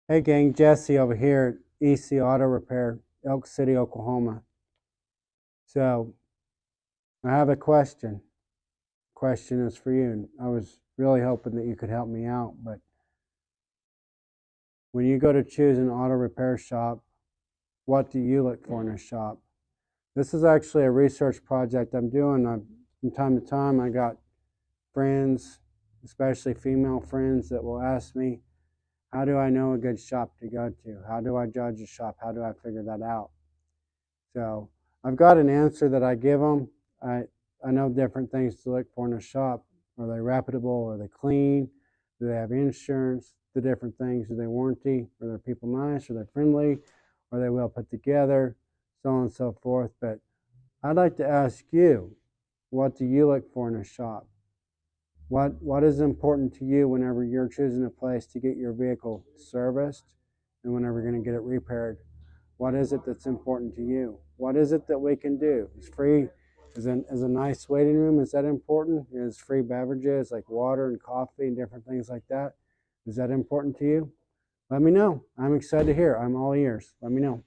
Hey gang, Jesse over here at EC Auto Repair, Elk City, Oklahoma. So I have a question. Question is for you, and I was really hoping that you could help me out. But when you go to choose an auto repair shop, what do you look for in a shop? This is actually a research project I'm doing. From time to time, I got friends, especially female friends, that will ask me, how do I know a good shop to go to? How do I judge a shop? How do I figure that out? So I've got an answer that I give them. I know different things to look for in a shop. Are they reputable? Are they clean? Do they have insurance? The different things. Do they warranty? Are their people nice? Are they friendly? Are they well put together? So on and so forth. But I'd like to ask you, what do you look for in a shop? What is important to you whenever you're choosing a place to get your vehicle serviced and whenever you're going to get it repaired? What is it that's important to you? What is it that we can do? Is free, is a nice waiting room, is that important? Is free beverages like water and coffee and different things like that? Is that important to you? Let me know. I'm excited to hear. I'm all ears. Let me know.